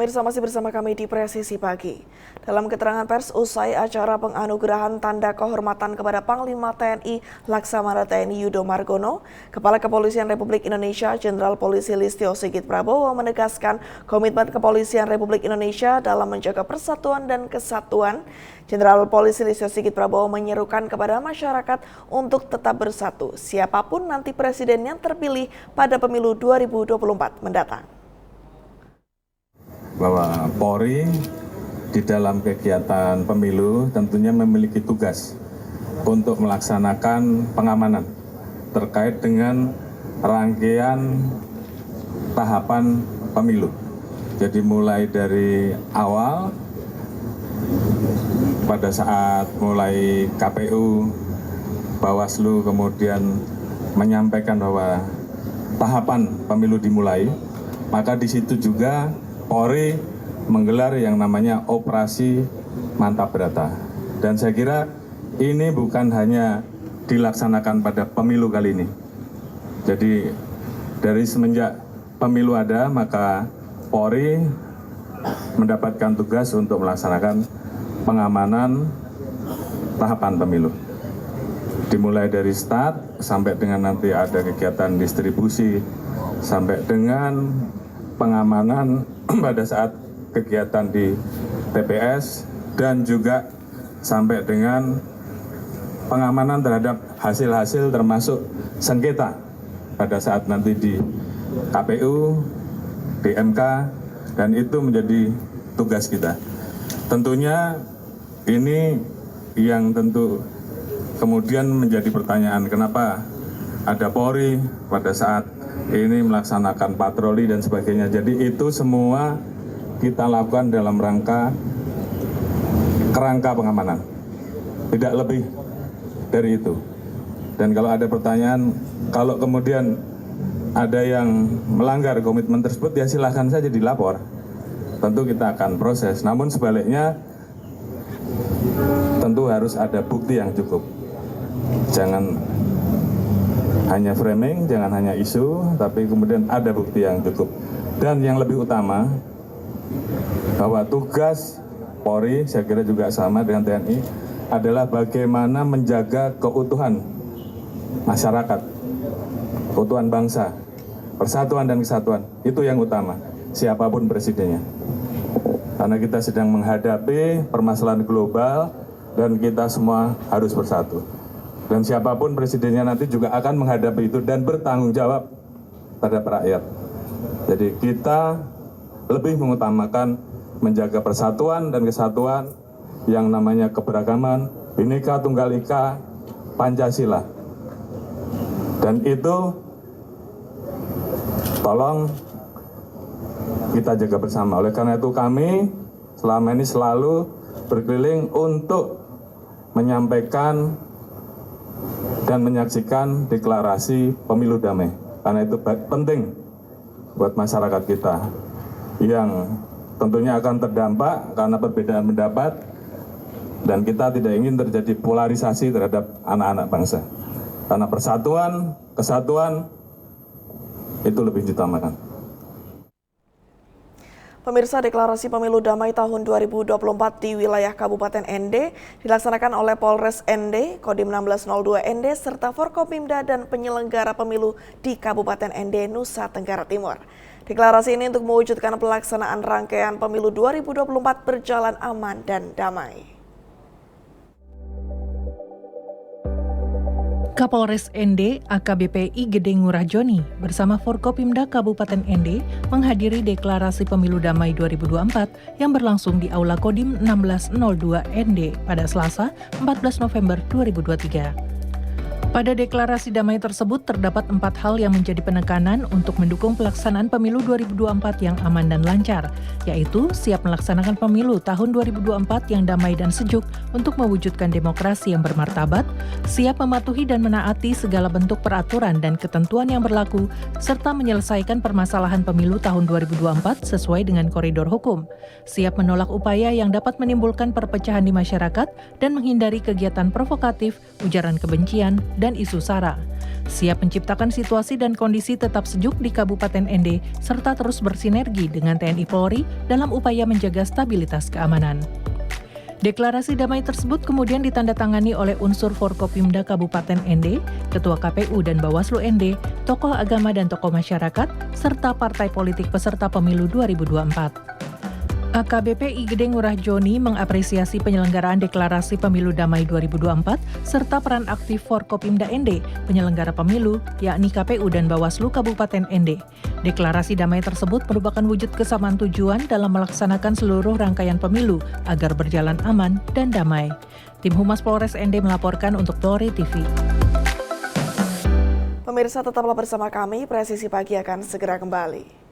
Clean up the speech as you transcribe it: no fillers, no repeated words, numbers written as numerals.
Pemirsa masih bersama kami di Presisi Pagi. Dalam keterangan pers usai acara penganugerahan tanda kehormatan kepada Panglima TNI Laksamana TNI Yudo Margono, Kepala Kepolisian Republik Indonesia Jenderal Polisi Listio Sigit Prabowo menegaskan komitmen Kepolisian Republik Indonesia dalam menjaga persatuan dan kesatuan. Jenderal Polisi Listio Sigit Prabowo menyerukan kepada masyarakat untuk tetap bersatu, siapapun nanti presiden yang terpilih pada pemilu 2024 mendatang. Bahwa Polri di dalam kegiatan pemilu tentunya memiliki tugas untuk melaksanakan pengamanan terkait dengan rangkaian tahapan pemilu. Jadi mulai dari awal pada saat mulai KPU, Bawaslu kemudian menyampaikan bahwa tahapan pemilu dimulai, maka di situ juga Polri menggelar yang namanya operasi mantap berata. Dan saya kira ini bukan hanya dilaksanakan pada pemilu kali ini. Jadi dari semenjak pemilu ada, maka Polri mendapatkan tugas untuk melaksanakan pengamanan tahapan pemilu. Dimulai dari start sampai dengan nanti ada kegiatan distribusi, sampai dengan pengamanan pada saat kegiatan di TPS, dan juga sampai dengan pengamanan terhadap hasil-hasil termasuk sengketa pada saat nanti di KPU, di MK, dan itu menjadi tugas kita. Tentunya ini yang tentu kemudian menjadi pertanyaan, kenapa ada Polri pada saat ini melaksanakan patroli dan sebagainya. Jadi itu semua kita lakukan dalam kerangka pengamanan, tidak lebih dari itu. Dan kalau ada pertanyaan, kalau kemudian ada yang melanggar komitmen tersebut, ya silahkan saja dilapor. Tentu kita akan proses, namun sebaliknya tentu harus ada bukti yang cukup. Jangan hanya framing, jangan hanya isu, tapi kemudian ada bukti yang cukup. Dan yang lebih utama, bahwa tugas Polri, saya kira juga sama dengan TNI, adalah bagaimana menjaga keutuhan masyarakat, keutuhan bangsa, persatuan dan kesatuan. Itu yang utama, siapapun presidennya. Karena kita sedang menghadapi permasalahan global dan kita semua harus bersatu. Dan siapapun presidennya nanti juga akan menghadapi itu dan bertanggung jawab terhadap rakyat. Jadi kita lebih mengutamakan menjaga persatuan dan kesatuan yang namanya keberagaman, Bhinneka Tunggal Ika, Pancasila. Dan itu tolong kita jaga bersama. Oleh karena itu kami selama ini selalu berkeliling untuk menyampaikan dan menyaksikan deklarasi pemilu damai. Karena itu penting buat masyarakat kita yang tentunya akan terdampak karena perbedaan pendapat, dan kita tidak ingin terjadi polarisasi terhadap anak-anak bangsa. Karena persatuan, kesatuan itu lebih diutamakan. Pemirsa, deklarasi pemilu damai tahun 2024 di wilayah Kabupaten ND dilaksanakan oleh Polres ND, Kodim 1602 ND, serta Forkopimda dan penyelenggara pemilu di Kabupaten ND, Nusa Tenggara Timur. Deklarasi ini untuk mewujudkan pelaksanaan rangkaian pemilu 2024 berjalan aman dan damai. Kapolres ND AKBP I Gede Ngurah Joni bersama Forkopimda Kabupaten ND menghadiri deklarasi pemilu damai 2024 yang berlangsung di Aula Kodim 1602 ND pada Selasa 14 November 2023. Pada deklarasi damai tersebut terdapat 4 hal yang menjadi penekanan untuk mendukung pelaksanaan pemilu 2024 yang aman dan lancar, yaitu siap melaksanakan pemilu tahun 2024 yang damai dan sejuk untuk mewujudkan demokrasi yang bermartabat, siap mematuhi dan menaati segala bentuk peraturan dan ketentuan yang berlaku, serta menyelesaikan permasalahan pemilu tahun 2024 sesuai dengan koridor hukum, siap menolak upaya yang dapat menimbulkan perpecahan di masyarakat dan menghindari kegiatan provokatif, ujaran kebencian, dan isu SARA. siap menciptakan situasi dan kondisi tetap sejuk di Kabupaten ND, serta terus bersinergi dengan TNI Polri dalam upaya menjaga stabilitas keamanan. Deklarasi damai tersebut kemudian ditandatangani oleh unsur Forkopimda Kabupaten ND, Ketua KPU dan Bawaslu ND, tokoh agama dan tokoh masyarakat, serta partai politik peserta pemilu 2024. AKBP I Gede Ngurah Joni mengapresiasi penyelenggaraan Deklarasi Pemilu Damai 2024 serta peran aktif Forkopimda ND, penyelenggara pemilu, yakni KPU dan Bawaslu Kabupaten ND. Deklarasi damai tersebut merupakan wujud kesamaan tujuan dalam melaksanakan seluruh rangkaian pemilu agar berjalan aman dan damai. Tim Humas Polres ND melaporkan untuk Polri TV. Pemirsa tetaplah bersama kami, Presisi Pagi akan segera kembali.